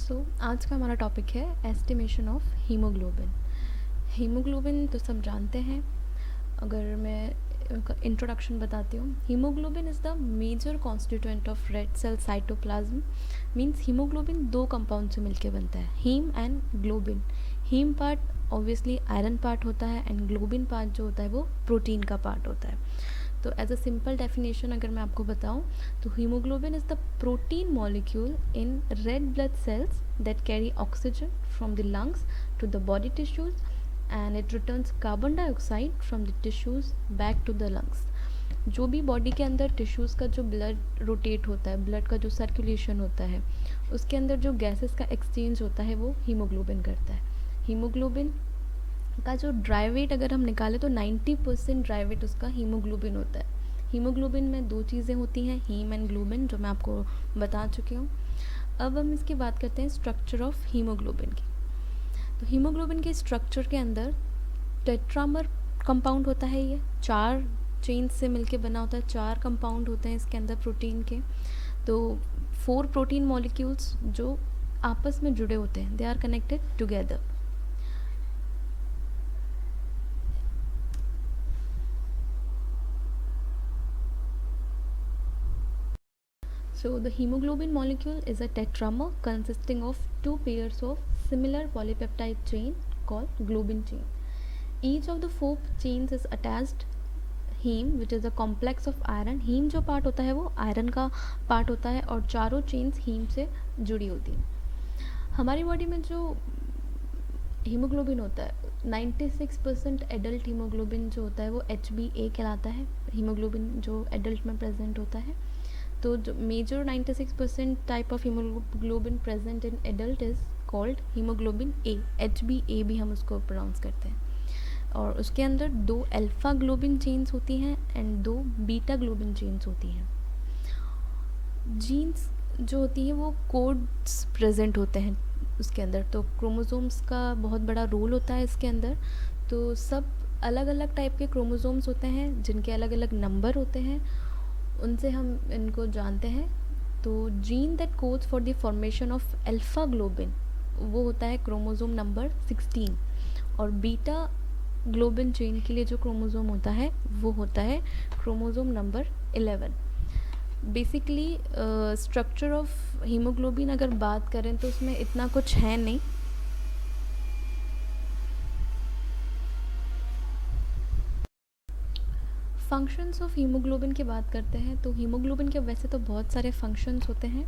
आज का हमारा टॉपिक है एस्टिमेशन ऑफ हीमोग्लोबिन। हीमोग्लोबिन तो सब जानते हैं। अगर मैं उनका इंट्रोडक्शन बताती हूँ, haemoglobin is the major constituent of red cell cytoplasm. Means haemoglobin दो कंपाउंड से मिलकर बनता है, haem and globin. Haem part obviously iron part होता है एंड ग्लोबिन पार्ट जो होता है वो प्रोटीन का पार्ट होता है। तो एज अ सिंपल डेफिनेशन अगर मैं आपको बताऊं, तो haemoglobin is the protein molecule in red blood cells that carry oxygen from the lungs to the body tissues and it returns carbon dioxide from the tissues back to the lungs. जो भी body के अंदर tissues का जो blood rotate होता है, blood का जो सर्कुलेशन होता है, उसके अंदर जो गैसेस का एक्सचेंज होता है वो हीमोग्लोबिन करता है। हीमोग्लोबिन का जो ड्राई वेट अगर हम निकालें तो 90% ड्राई वेट उसका हीमोग्लोबिन होता है। हीमोग्लोबिन में दो चीज़ें होती हैं, हीम एंड ग्लोबिन, जो मैं आपको बता चुकी हूँ। अब हम इसकी बात करते हैं स्ट्रक्चर ऑफ हीमोग्लोबिन की। तो हीमोग्लोबिन के स्ट्रक्चर के अंदर टेट्रामर कंपाउंड होता है। ये 4 चेन से मिलके बना होता है, 4 कंपाउंड होते हैं इसके अंदर प्रोटीन के। तो 4 प्रोटीन मॉलिक्यूल्स जो आपस में जुड़े होते हैं, they are connected together. So the hemoglobin molecule is a tetramer consisting of 2 pairs of similar polypeptide chain called globin chain. Each of the 4 chains is attached heme which is a complex of iron. Heme जो part होता है वो iron का part होता है और चारों chains haem से जुड़ी होती हैं। हमारी बॉडी में जो हीमोग्लोबिन होता है 96% एडल्ट हीमोग्लोबिन जो होता है वो HbA कहलाता है। हीमोग्लोबिन जो एडल्ट में प्रेजेंट होता है, तो जो major 96% type of haemoglobin present in adult is called haemoglobin A, HbA भी हम उसको प्रोनाउंस करते हैं। और उसके अंदर 2 अल्फ़ा ग्लोबिन चेन्स होती हैं एंड 2 बीटा ग्लोबिन चेन्स होती हैं। जीन्स जो होती हैं वो कोड्स प्रेजेंट होते हैं उसके अंदर, तो क्रोमोसोम्स का बहुत बड़ा रोल होता है इसके अंदर। तो सब अलग अलग टाइप के क्रोमोसोम्स होते हैं जिनके अलग अलग नंबर होते हैं, उनसे हम इनको जानते हैं। तो gene that codes for the formation of alpha globin वो होता है क्रोमोसोम नंबर 16, और बीटा ग्लोबिन चेन के लिए जो क्रोमोसोम होता है वो होता है chromosome number 11। Basically structure of haemoglobin अगर बात करें तो उसमें इतना कुछ है नहीं। फंक्शंस ऑफ हीमोग्लोबिन की बात करते हैं तो हीमोग्लोबिन के वैसे तो बहुत सारे फंक्शंस होते हैं।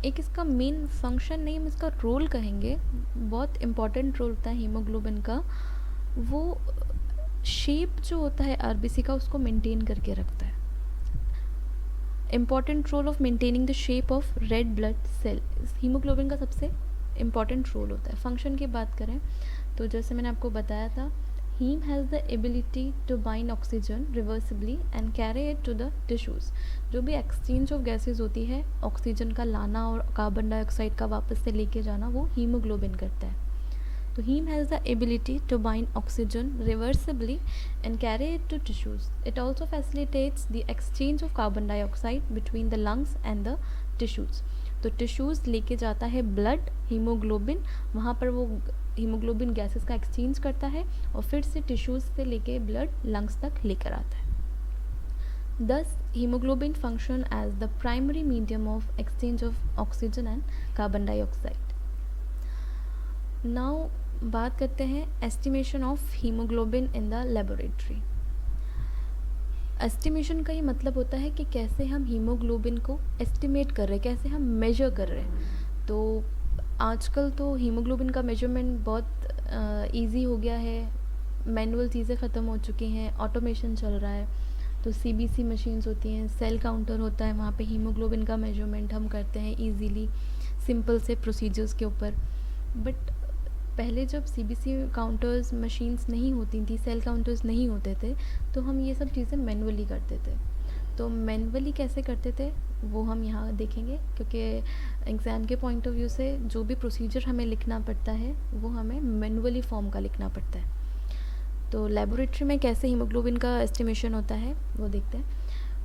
एक इसका मेन फंक्शन नहीं, हम इसका रोल कहेंगे, बहुत इम्पॉर्टेंट रोल होता है हीमोग्लोबिन का। वो शेप जो होता है आरबीसी का उसको मेंटेन करके रखता है। Important role of maintaining the shape of red blood cell haemoglobin का सबसे इम्पॉर्टेंट रोल होता है। फंक्शन की बात करें तो जैसे मैंने आपको बताया था, heme has the ability to bind oxygen reversibly and carry it to the tissues। जो भी एक्सचेंज ऑफ गैसेस होती है, ऑक्सीजन का लाना और कार्बन डाइऑक्साइड का वापस से लेके जाना, वो हीमोग्लोबिन करता है। तो heme has the ability to bind oxygen reversibly and carry it to tissues। It also facilitates the exchange of carbon dioxide between the lungs and the tissues। तो टिश्यूज़ लेके जाता है ब्लड हीमोग्लोबिन, वहाँ पर वो हीमोग्लोबिन गैसेस का exchange करता है और फिर से टिश्यूज़ से लेके ब्लड लंग्स तक लेकर आता है। Thus hemoglobin function as the primary medium of exchange of oxygen and carbon dioxide। Now बात करते हैं estimation of haemoglobin in the laboratory. Estimation का ये मतलब होता है कि कैसे हम हीमोग्लोबिन को एस्टिमेट कर रहे हैं, कैसे हम मेजर कर रहे हैं। तो आजकल तो हीमोग्लोबिन का मेजरमेंट बहुत इजी हो गया है, मैनुअल चीज़ें ख़त्म हो चुकी हैं, ऑटोमेशन चल रहा है। तो सीबीसी मशीन्स होती हैं, सेल काउंटर होता है, वहाँ पे हीमोग्लोबिन का मेजरमेंट हम करते हैं इजीली सिंपल से प्रोसीजर्स के ऊपर। बट पहले जब सीबीसी काउंटर्स मशीन्स नहीं होती थी, सेल काउंटर्स नहीं होते थे, तो हम ये सब चीज़ें मैनुअली करते थे। तो मैनुअली कैसे करते थे वो हम यहाँ देखेंगे, क्योंकि एग्ज़ाम के पॉइंट ऑफ व्यू से जो भी प्रोसीजर हमें लिखना पड़ता है वो हमें मैनुअली फॉर्म का लिखना पड़ता है। तो लेबोरेटरी में कैसे हीमोग्लोबिन का एस्टिमेशन होता है वो देखते हैं।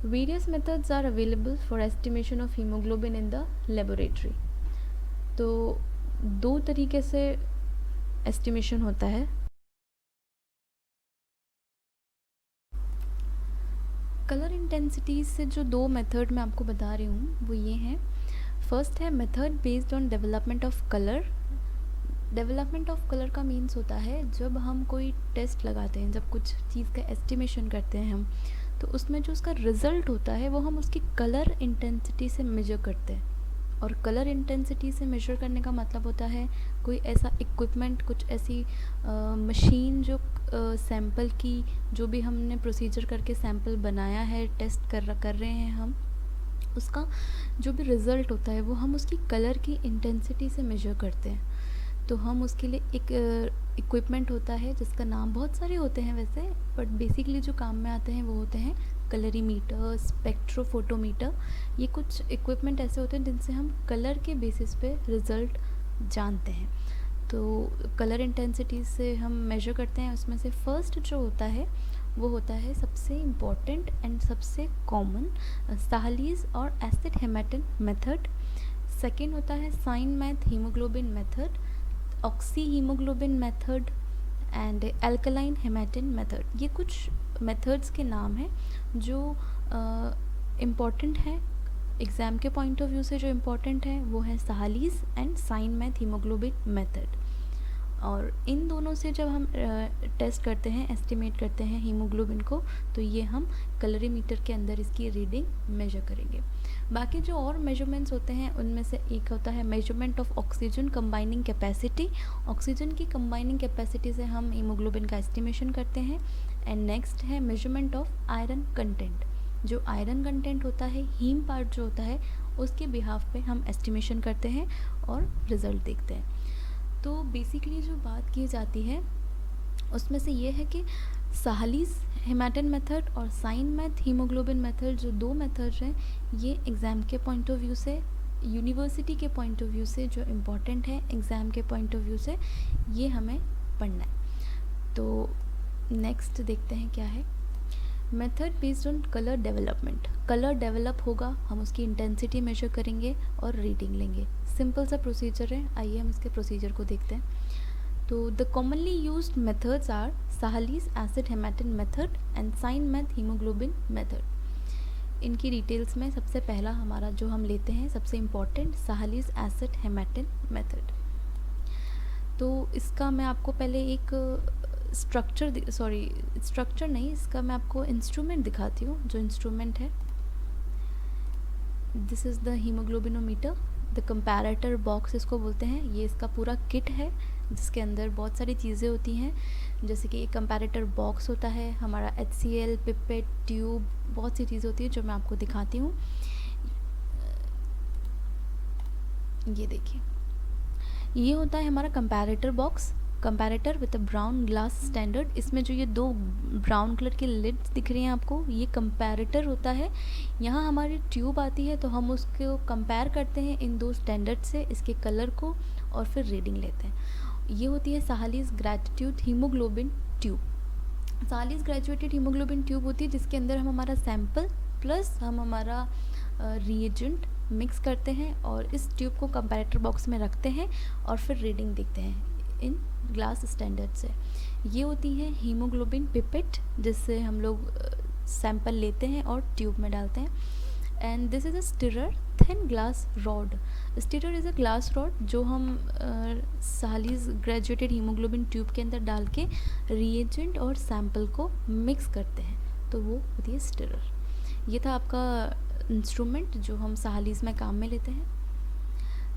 Various methods are available for estimation of haemoglobin in the laboratory. तो दो तरीके से एस्टिमेशन होता है। कलर इंटेंसिटी से जो दो मेथड मैं आपको बता रही हूँ वो ये हैं। फर्स्ट है method based on development of colour. Development of colour का मीन्स होता है जब हम कोई टेस्ट लगाते हैं, जब कुछ चीज़ का एस्टिमेशन करते हैं हम, तो उसमें जो उसका रिज़ल्ट होता है वो हम उसकी कलर इंटेंसिटी से मेजर करते हैं। और कलर इंटेंसिटी से मेजर करने का मतलब होता है कोई ऐसा इक्विपमेंट, कुछ ऐसी मशीन जो सैंपल की, जो भी हमने प्रोसीजर करके सैंपल बनाया है, टेस्ट कर रहे हैं हम, उसका जो भी रिज़ल्ट होता है वो हम उसकी कलर की इंटेंसिटी से मेजर करते हैं। तो हम उसके लिए एक इक्विपमेंट होता है जिसका नाम, बहुत सारे होते हैं वैसे, बट बेसिकली जो काम में आते हैं वो होते हैं कलरीमीटर, स्पेक्ट्रोफोटोमीटर। ये कुछ इक्विपमेंट ऐसे होते हैं जिनसे हम कलर के बेसिस पे रिज़ल्ट जानते हैं। तो कलर इंटेंसिटी से हम मेजर करते हैं। उसमें से फर्स्ट जो होता है वो होता है सबसे इम्पॉर्टेंट एंड सबसे कॉमन, साहलीज और एसिड हेमेटन मेथड। सेकेंड होता है cyanmethaemoglobin method, oxyhaemoglobin method and alkaline haematin method. ये कुछ मेथड्स के नाम हैं जो इम्पॉर्टेंट है एग्ज़ाम के पॉइंट ऑफ व्यू से। जो इम्पॉर्टेंट है वो है Sahli's and cyanmethaemoglobin method. और इन दोनों से जब हम टेस्ट करते हैं, एस्टिमेट करते हैं हीमोग्लोबिन को, तो ये हम कलरीमीटर के अंदर इसकी रीडिंग मेजर करेंगे। बाकी जो और मेजरमेंट्स होते हैं उनमें से एक होता है measurement of oxygen combining capacity. Oxygen की कंबाइनिंग कैपेसिटी से हम हीमोग्लोबिन का एस्टिमेशन करते हैं। एंड नेक्स्ट है मेजरमेंट ऑफ आयरन कंटेंट। जो आयरन कंटेंट होता है, हीम पार्ट जो होता है, उसके बिहाफ पे हम एस्टिमेशन करते हैं और रिज़ल्ट देखते हैं। तो बेसिकली जो बात की जाती है उसमें से ये है कि साहलीज हेमेटन मेथड और साइन मैथ हीमोग्लोबिन मेथड, जो दो मेथड्स हैं, ये एग्ज़ाम के पॉइंट ऑफ व्यू से, यूनिवर्सिटी के पॉइंट ऑफ व्यू से जो इम्पोर्टेंट है, एग्ज़ाम के पॉइंट ऑफ व्यू से ये हमें पढ़ना है। तो नेक्स्ट देखते हैं क्या है। Method based on colour development. Colour develop होगा, हम उसकी इंटेंसिटी मेजर करेंगे और रीडिंग लेंगे। सिंपल सा प्रोसीजर है, आइए हम इसके प्रोसीजर को देखते हैं। तो the commonly used methods are Sahli's acid haematin method and cyanmethaemoglobin method. इनकी डिटेल्स में सबसे पहला हमारा जो हम लेते हैं सबसे important, Sahli's acid haematin method. तो इसका मैं आपको पहले एक स्ट्रक्चर नहीं, इसका मैं आपको इंस्ट्रूमेंट दिखाती हूँ। जो इंस्ट्रूमेंट है, this is the haemoglobinometer, the comparator box इसको बोलते हैं। ये इसका पूरा किट है जिसके अंदर बहुत सारी चीज़ें होती हैं, जैसे कि एक कंपैरेटर बॉक्स होता है, हमारा HCl, पिपेट, ट्यूब, बहुत सी चीज़ें होती हैं जो मैं आपको दिखाती हूँ। ये देखिए, ये होता है हमारा comparator box, comparator with a brown glass standard. इसमें जो ये दो ब्राउन कलर के लिड्स दिख रही हैं आपको, ये कंपैरेटर होता है। यहाँ हमारी ट्यूब आती है तो हम उसको कंपेयर करते हैं इन दो स्टैंडर्ड से, इसके कलर को, और फिर रीडिंग लेते हैं। ये होती है Sahli's graduated haemoglobin tube. Sahli's graduated haemoglobin tube होती है जिसके अंदर हम हमारा सैंपल प्लस हम हमारा रिएजेंट मिक्स करते हैं और इस ट्यूब को कंपैरेटर बॉक्स में रखते हैं और फिर रीडिंग देखते हैं इन ग्लास स्टैंडर्ड से। ये होती है हीमोग्लोबिन पिपेट, जिससे हम लोग सैंपल लेते हैं और ट्यूब में डालते हैं। And this is a stirrer thin glass rod. Stirrer is a glass rod जो हम साहलीज ग्रेजुएटेड हीमोग्लोबिन ट्यूब के अंदर डाल के रिएजेंट और सैंपल को मिक्स करते हैं, तो वो होती है स्टिरर। ये था आपका इंस्ट्रूमेंट जो हम साहलीज में काम में लेते हैं।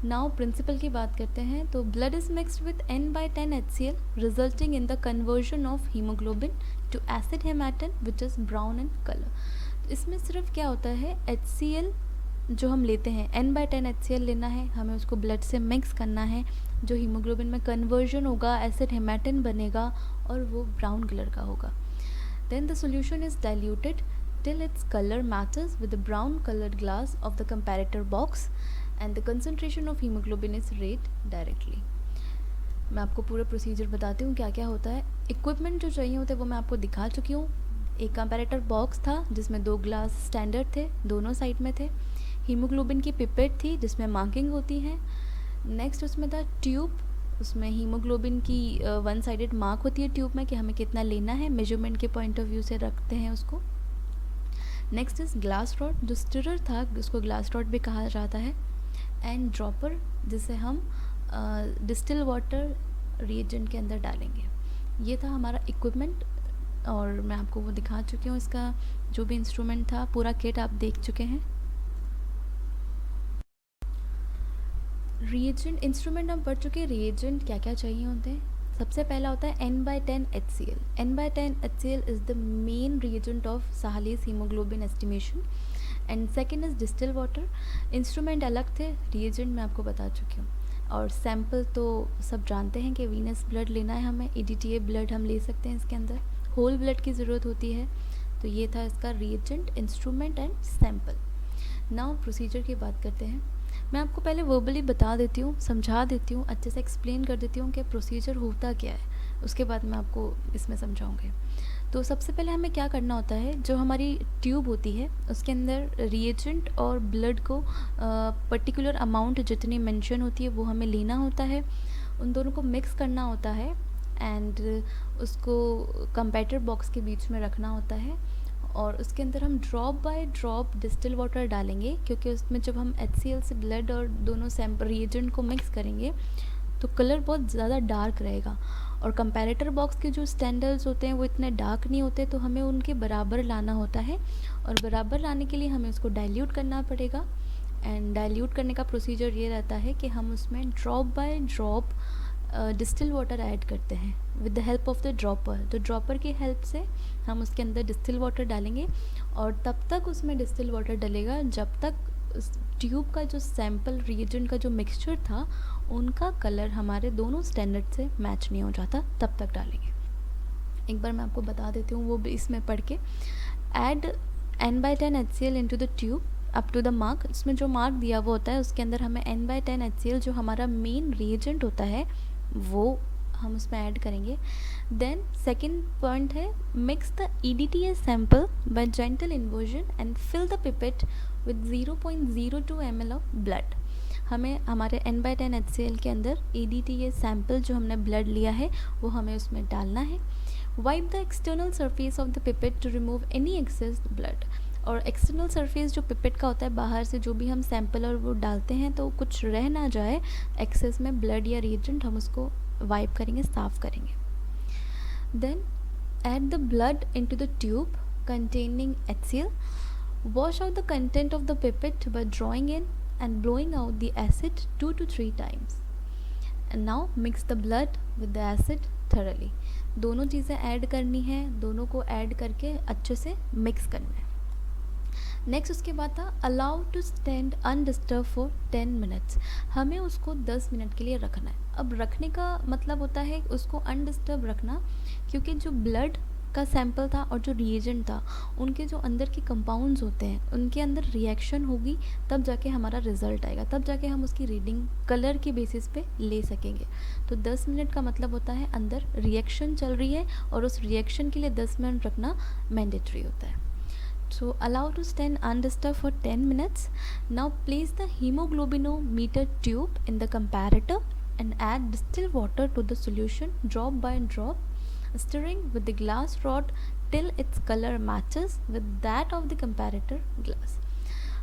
नाउ प्रिंसिपल की बात करते हैं। तो blood is mixed with N/10 HCl resulting in the conversion of haemoglobin to acid haematin which is brown in colour. इसमें सिर्फ क्या होता है, HCl जो हम लेते हैं, N/10 HCl लेना है, हमें उसको ब्लड से मिक्स करना है, जो हीमोग्लोबिन में कन्वर्जन होगा, एसिड हेमेटन बनेगा और वो ब्राउन कलर का होगा। Then the solution is diluted till its color matches with the brown colored glass of the comparator box and the concentration of hemoglobin is read directly। मैं आपको पूरा प्रोसीजर बताती हूँ क्या क्या होता है। इक्विपमेंट जो चाहिए होते हैं वो मैं आपको दिखा चुकी हूँ। एक कंपैरेटर बॉक्स था जिसमें 2 ग्लास स्टैंडर्ड थे, दोनों साइड में थे। हीमोग्लोबिन की पिपेट थी जिसमें मार्किंग होती है। नेक्स्ट उसमें था ट्यूब, उसमें हीमोग्लोबिन की वन साइडेड मार्क होती है ट्यूब में कि हमें कितना लेना है, मेजरमेंट के पॉइंट ऑफ व्यू से रखते हैं उसको। नेक्स्ट इज़ ग्लास रॉड, जो स्टिरर था उसको ग्लास रॉड भी कहा जाता है। एंड ड्रॉपर, जिसे हम डिस्टिल वाटर रिएजेंट के अंदर डालेंगे। ये था हमारा इक्विपमेंट, और मैं आपको वो दिखा चुकी हूँ, इसका जो भी इंस्ट्रूमेंट था पूरा किट आप देख चुके हैं। रिएजेंट इंस्ट्रूमेंट हम पढ़ चुके हैं, रिएजेंट क्या क्या चाहिए होते हैं। सबसे पहला होता है N/10 HCl। N/10 HCl is the main reagent of Sahli's haemoglobin estimation. And second is distil water. Instrument अलग थे, रिएजेंट मैं आपको बता चुकी हूँ। और सैम्पल तो सब जानते हैं कि वीनस ब्लड लेना है हमें, EDTA ब्लड हम ले सकते हैं इसके अंदर, होल ब्लड की ज़रूरत होती है। तो ये था इसका reagent, instrument and sample. Now procedure की बात करते हैं। मैं आपको पहले वर्बली बता देती हूँ, समझा देती हूँ, अच्छे से एक्सप्लेन कर देती हूँ कि प्रोसीजर होता क्या है, उसके बाद मैं आपको इसमें समझाऊँगी। तो सबसे पहले हमें क्या करना होता है, जो हमारी ट्यूब होती है उसके अंदर रिएजेंट और ब्लड को पर्टिकुलर अमाउंट जितनी मेंशन होती है वो हमें लेना होता है, उन दोनों को मिक्स करना होता है एंड उसको कंपेटर बॉक्स के बीच में रखना होता है। और उसके अंदर हम drop by drop distil water डालेंगे, क्योंकि उसमें जब हम HCl से ब्लड और दोनों सैम्पल रिएजेंट को मिक्स करेंगे तो कलर बहुत ज़्यादा डार्क रहेगा। और कंपैरेटर बॉक्स के जो स्टैंडर्ड्स होते हैं वो इतने डार्क नहीं होते, तो हमें उनके बराबर लाना होता है। और बराबर लाने के लिए हमें उसको डाइल्यूट करना पड़ेगा। एंड डाइल्यूट करने का प्रोसीजर ये रहता है कि हम उसमें drop by drop distil water add करते हैं with the help of the dropper. तो ड्रॉपर की हेल्प से हम उसके अंदर डिस्टिल वाटर डालेंगे, और तब तक उसमें डिस्टिल वाटर डलेगा जब तक उस ट्यूब का जो सैम्पल रिएजेंट का जो मिक्सचर था उनका कलर हमारे दोनों स्टैंडर्ड से मैच नहीं हो जाता, तब तक डालेंगे। एक बार मैं आपको बता देती हूँ वो भी इसमें पढ़ के। Add N/10 HCl into the tube up to the mark. इसमें जो मार्क दिया हुआ होता है उसके अंदर हमें N/10 HCl जो हमारा मेन रिएजेंट होता है वो हम उसमें ऐड करेंगे। देन सेकेंड पॉइंट है, mix the EDTA sample by gentle inversion and fill the pipette with 0.02 ml of blood. हमें हमारे N/10 HCl के अंदर EDTA सैम्पल जो हमने ब्लड लिया है वो हमें उसमें डालना है। Wipe the external surface of the pipette to remove any excess blood. और एक्सटर्नल सरफेस जो पिपेट का होता है, बाहर से जो भी हम सैम्पल और वो डालते हैं तो कुछ रह ना जाए एक्सेस में ब्लड या रिएजेंट, हम उसको वाइप करेंगे, साफ़ करेंगे। Then add the blood into the tube containing HCl. Wash out the content of the pipette by drawing in and blowing out the acid 2 to 3 times. And now mix the blood with the acid thoroughly. दोनों चीज़ें add करनी है, दोनों को add करके अच्छे से mix करना है। नेक्स्ट उसके बाद था allow to stand undisturbed for 10 minutes. हमें उसको 10 मिनट के लिए रखना है। अब रखने का मतलब होता है उसको अनडिस्टर्ब रखना, क्योंकि जो ब्लड का सैंपल था और जो रिएजेंट था उनके जो अंदर के कंपाउंड्स होते हैं उनके अंदर रिएक्शन होगी, तब जाके हमारा रिज़ल्ट आएगा, तब जाके हम उसकी रीडिंग कलर के बेसिस पे ले सकेंगे। तो 10 मिनट का मतलब होता है अंदर रिएक्शन चल रही है और उस रिएक्शन के लिए 10 मिनट रखना मैंडेटरी होता है। So allow to stand undisturbed for 10 minutes. Now place the hemoglobinometer tube in the comparator and add distilled water to the solution drop by drop, stirring with the glass rod till its color matches with that of the comparator glass.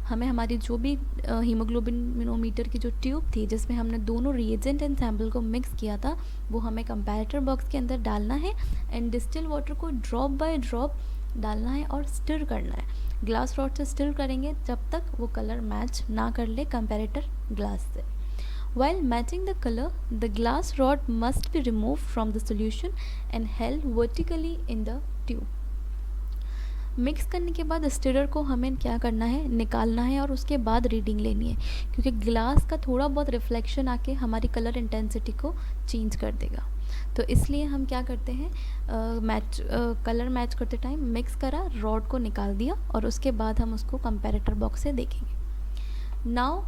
हमें हमारी जो भी haemoglobinometer की जो tube थी जिसमें हमने दोनों रिएजेंट एंड सैम्पल को मिक्स किया था वो हमें कंपैरेटर बॉक्स के अंदर डालना है एंड डिस्टिल वाटर को ड्रॉप बाय ड्रॉप डालना है और स्टिर करना है। ग्लास रॉड से स्टिर करेंगे जब तक वो कलर मैच ना कर ले कंपैरेटर ग्लास से। While matching the color, the glass rod must be removed from the solution and held vertically in the tube. Mix करने के बाद स्टिरर को हमें क्या करना है, निकालना है और उसके बाद रीडिंग लेनी है, क्योंकि ग्लास का थोड़ा बहुत रिफ्लेक्शन आके हमारी कलर इंटेंसिटी को चेंज कर देगा। तो इसलिए हम क्या करते हैं, कलर मैच करते टाइम मिक्स करा, रॉड को निकाल दिया और उसके बाद हम उसको कंपैरेटर बॉक्स से देखेंगे। Now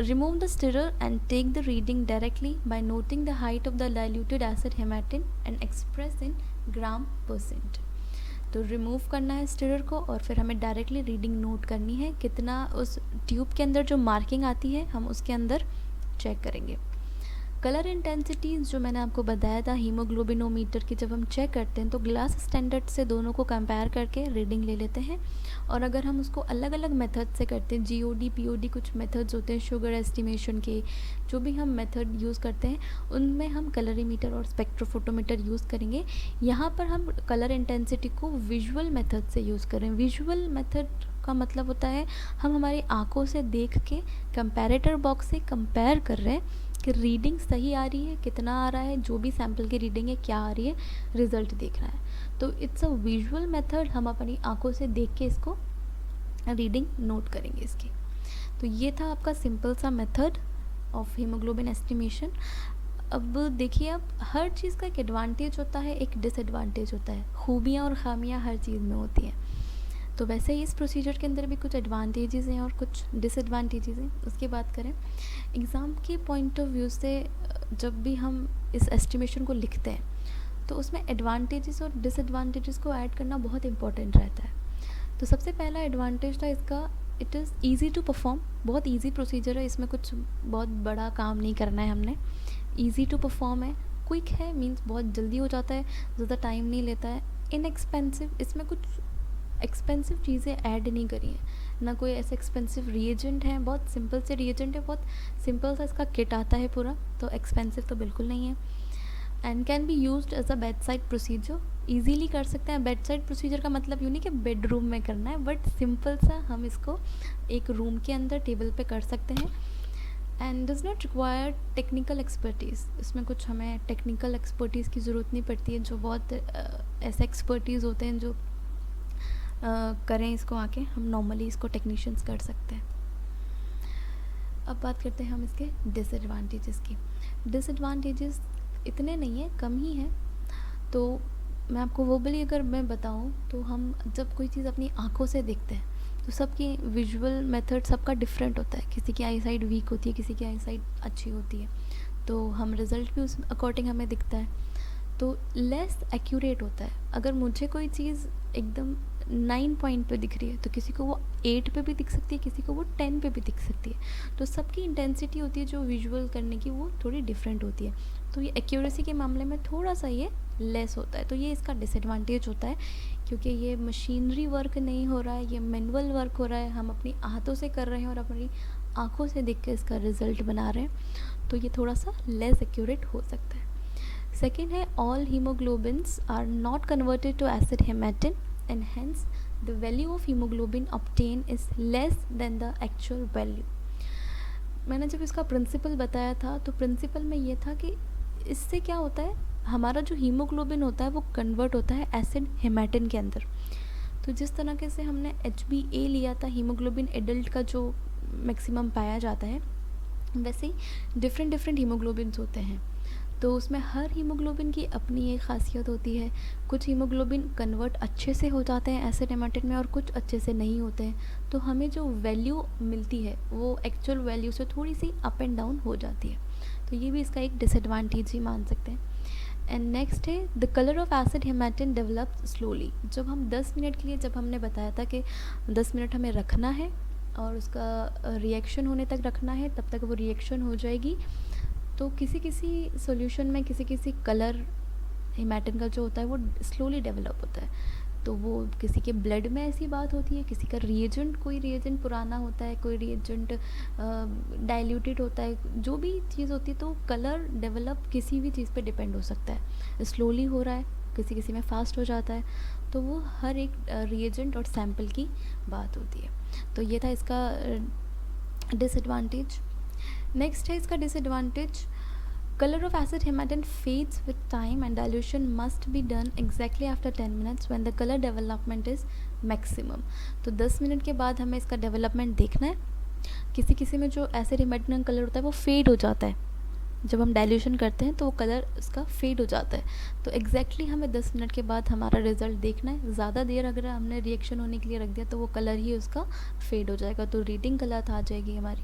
remove the stirrer and take the reading directly by noting the height of the diluted acid hematine and express in gram%। तो रिमूव करना है स्टिरर को और फिर हमें डायरेक्टली रीडिंग नोट करनी है, कितना उस ट्यूब के अंदर जो मार्किंग आती है हम उसके अंदर चेक करेंगे। कलर इंटेंसिटीज़ जो मैंने आपको बताया था हीमोग्लोबिनोमीटर की, जब हम चेक करते हैं तो ग्लास स्टैंडर्ड से दोनों को कंपेयर करके रीडिंग ले लेते हैं। और अगर हम उसको अलग अलग मेथड से करते हैं, जीओडी पीओडी कुछ मेथड्स होते हैं शुगर एस्टिमेशन के, जो भी हम मेथड यूज़ करते हैं उनमें हम कलरीमीटर और स्पेक्ट्रोफोटोमीटर यूज़ करेंगे। यहाँ पर हम कलर इंटेंसिटी को विजुअल मेथड से यूज़ करें। विजुअल मेथड का मतलब होता है हम हमारी आंखों से देख के कंपैरेटर बॉक्स से कंपेयर कर रहे हैं कि रीडिंग सही आ रही है, कितना आ रहा है, जो भी सैम्पल की रीडिंग है क्या आ रही है, रिज़ल्ट देख रहा है। तो इट्स अ विजुअल मेथड, हम अपनी आंखों से देख के इसको रीडिंग नोट करेंगे इसकी। तो ये था आपका सिंपल सा मेथड ऑफ हीमोग्लोबिन एस्टिमेशन। अब देखिए, अब हर चीज़ का एक एडवांटेज होता है, एक डिसएडवांटेज होता है। खूबियाँ और खामियाँ हर चीज़ में होती हैं। तो वैसे ही इस प्रोसीजर के अंदर भी कुछ एडवांटेजेस हैं और कुछ डिसएडवांटेजेस हैं। उसकी बात करें एग्ज़ाम के पॉइंट ऑफ व्यू से, जब भी हम इस एस्टिमेशन को लिखते हैं तो उसमें एडवांटेजेस और डिसएडवांटेजेस को ऐड करना बहुत इंपॉर्टेंट रहता है। तो सबसे पहला एडवांटेज था इसका, it is easy to perform. बहुत ईजी प्रोसीजर है, इसमें कुछ बहुत बड़ा काम नहीं करना है हमने। ईज़ी टू परफॉर्म है, क्विक है, मीन्स बहुत जल्दी हो जाता है, ज़्यादा टाइम नहीं लेता है। इनएक्सपेंसिव, इसमें कुछ एक्सपेंसिव चीज़ें ऐड नहीं करी हैं, ना कोई ऐसे एक्सपेंसिव रिएजेंट है, बहुत सिंपल से रिएजेंट है, बहुत सिंपल सा इसका किट आता है पूरा, तो एक्सपेंसिव तो बिल्कुल नहीं है। And can be used as a bed side procedure, easily कर सकते हैं। बेड साइड प्रोसीजर का मतलब यूँ नहीं कि बेडरूम में करना है, बट सिंपल सा हम इसको एक रूम के अंदर टेबल पे कर सकते हैं। And does not require technical expertise, इसमें कुछ हमें टेक्निकल एक्सपर्टीज़ की ज़रूरत नहीं पड़ती है। जो बहुत ऐसे एक्सपर्टीज़ होते हैं जो करें इसको आके, हम नॉर्मली इसको टेक्नीशियंस कर सकते हैं। अब बात करते हैं हम इसके डिसएडवांटेजेस की। डिसएडवांटेजेस इतने नहीं हैं, कम ही हैं। तो मैं आपको वो भी अगर मैं बताऊं, तो हम जब कोई चीज़ अपनी आंखों से देखते हैं तो सबकी विजुअल मेथड सबका डिफरेंट होता है। किसी की आई साइड वीक होती है, किसी की आई साइड अच्छी होती है, तो हम रिज़ल्ट भी उस अकॉर्डिंग हमें दिखता है, तो लेस एक्यूरेट होता है। अगर मुझे कोई चीज़ एकदम 9 पॉइंट पे दिख रही है तो किसी को वो 8 पे भी दिख सकती है, किसी को वो 10 पे भी दिख सकती है। तो सबकी इंटेंसिटी होती है जो विजुअल करने की, वो थोड़ी डिफरेंट होती है। तो ये एक्यूरेसी के मामले में थोड़ा सा ये लेस होता है। तो ये इसका डिसएडवांटेज होता है, क्योंकि ये मशीनरी वर्क नहीं हो रहा है, ये मैनुअल वर्क हो रहा है, हम अपनी हाथों से कर रहे हैं और अपनी आँखों से देख के इसका रिज़ल्ट बना रहे हैं। तो ये थोड़ा सा लेस एक्यूरेट हो सकता है। सेकेंड है, all haemoglobins are not converted to acid haematin and hence the value of hemoglobin obtained is less than the actual value। मैंने जब इसका प्रिंसिपल बताया था तो प्रिंसिपल में ये था कि इससे क्या होता है, हमारा जो हीमोग्लोबिन होता है वो कन्वर्ट होता है एसिड हेमेटिन के अंदर। तो जिस तरीके से हमने HbA लिया था, हीमोग्लोबिन एडल्ट का जो मैक्सिमम पाया जाता है, वैसे ही डिफरेंट डिफरेंट हीमोग्लोबिन्स होते हैं। तो उसमें हर हीमोग्लोबिन की अपनी एक ख़ासियत होती है। कुछ हीमोग्लोबिन कन्वर्ट अच्छे से हो जाते हैं एसिड हेमेटिन में और कुछ अच्छे से नहीं होते हैं। तो हमें जो वैल्यू मिलती है वो एक्चुअल वैल्यू से थोड़ी सी अप एंड डाउन हो जाती है। तो ये भी इसका एक डिसएडवांटेज ही मान सकते हैं। एंड नेक्स्ट है, the colour of acid haematin develop slowly. जब हम 10 मिनट के लिए, जब हमने बताया था कि 10 मिनट हमें रखना है और उसका रिएक्शन होने तक रखना है, तब तक वो रिएक्शन हो जाएगी। तो किसी किसी सॉल्यूशन में किसी किसी कलर हेमेटिन का जो होता है वो स्लोली डेवलप होता है। तो वो किसी के ब्लड में ऐसी बात होती है, किसी का रिएजेंट, कोई रिएजेंट पुराना होता है, कोई रिएजेंट डाइल्यूटेड होता है, जो भी चीज़ होती है। तो कलर डेवलप किसी भी चीज़ पे डिपेंड हो सकता है, स्लोली हो रहा है, किसी किसी में फास्ट हो जाता है। तो वो हर एक रिएजेंट और सैम्पल की बात होती है। तो ये था इसका डिसएडवांटेज। नेक्स्ट है इसका disadvantage, colour of acid haematin fades with time and dilution must be done exactly after 10 minutes when the colour development is maximum. तो 10 मिनट के बाद हमें इसका डेवलपमेंट देखना है। किसी किसी में जो एसिड हेमेटिन कलर होता है वो फेड हो जाता है, जब हम डाइल्यूशन करते हैं तो वो कलर उसका फेड हो जाता है। तो एग्जैक्टली हमें 10 मिनट के बाद हमारा रिज़ल्ट देखना है। ज़्यादा देर अगर हमने रिएक्शन होने के लिए रख दिया तो वो कलर ही उसका फेड हो जाएगा, तो रीडिंग गलत आ जाएगी हमारी।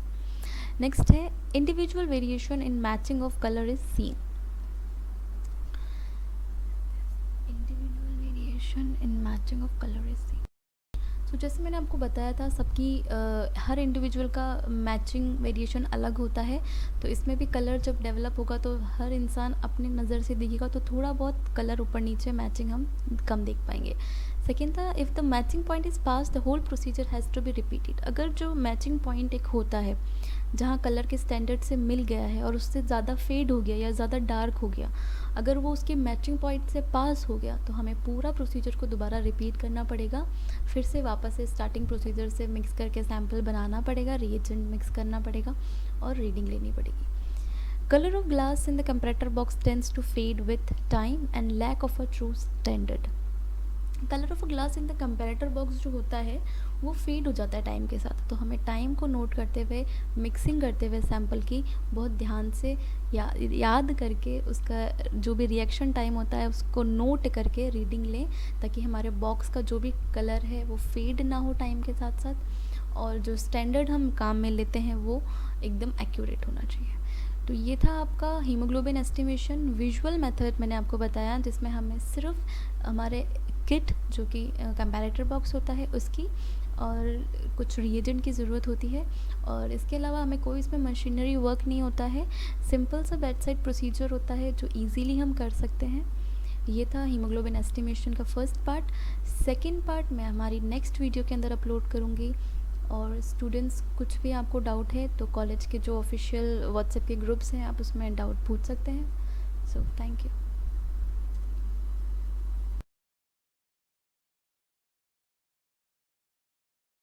नेक्स्ट है, individual variation in matching of colour is seen. Individual variation in matching of colour is seen. So जैसे मैंने आपको बताया था, सबकी हर इंडिविजुअल का मैचिंग वेरिएशन अलग होता है। तो इसमें भी कलर जब डेवलप होगा तो हर इंसान अपनी नज़र से देखेगा, तो थोड़ा बहुत कलर ऊपर नीचे मैचिंग हम कम देख पाएंगे। सेकेंड था, if the matching point is pass the whole procedure has to be repeated. अगर जो मैचिंग पॉइंट एक होता है जहाँ कलर के स्टैंडर्ड से मिल गया है और उससे ज़्यादा फेड हो गया या ज़्यादा डार्क हो गया, अगर वो उसके मैचिंग पॉइंट से पास हो गया तो हमें पूरा प्रोसीजर को दोबारा रिपीट करना पड़ेगा। फिर से वापस से स्टार्टिंग प्रोसीजर से मिक्स करके सैम्पल बनाना पड़ेगा, रिएजेंट मिक्स करना पड़ेगा और रीडिंग लेनी पड़ेगी। Color of glass in the comparator box tends to fade with time and lack of a true standard. Colour of glass in the comparator box जो होता है वो फेड हो जाता है टाइम के साथ। तो हमें टाइम को नोट करते हुए, मिक्सिंग करते हुए सैम्पल की बहुत ध्यान से याद करके उसका जो भी रिएक्शन टाइम होता है उसको नोट करके रीडिंग लें, ताकि हमारे बॉक्स का जो भी कलर है वो फेड ना हो टाइम के साथ साथ, और जो स्टैंडर्ड हम काम में लेते हैं वो एकदम एक्यूरेट होना चाहिए। तो ये था आपका हीमोग्लोबिन एस्टिमेशन विजुअल मेथड मैंने आपको बताया, जिसमें हमें सिर्फ हमारे किट जो कि कंपैरेटर बॉक्स होता है उसकी और कुछ रिएजेंट की ज़रूरत होती है, और इसके अलावा हमें कोई इसमें मशीनरी वर्क नहीं होता है। सिंपल सा बेड साइड प्रोसीजर होता है जो इजीली हम कर सकते हैं। ये था हीमोग्लोबिन एस्टिमेशन का फर्स्ट पार्ट। सेकंड पार्ट मैं हमारी नेक्स्ट वीडियो के अंदर अपलोड करूँगी। और स्टूडेंट्स, कुछ भी आपको डाउट है तो कॉलेज के जो ऑफिशियल व्हाट्सएप के ग्रुप्स हैं आप उसमें डाउट पूछ सकते हैं। So thank you.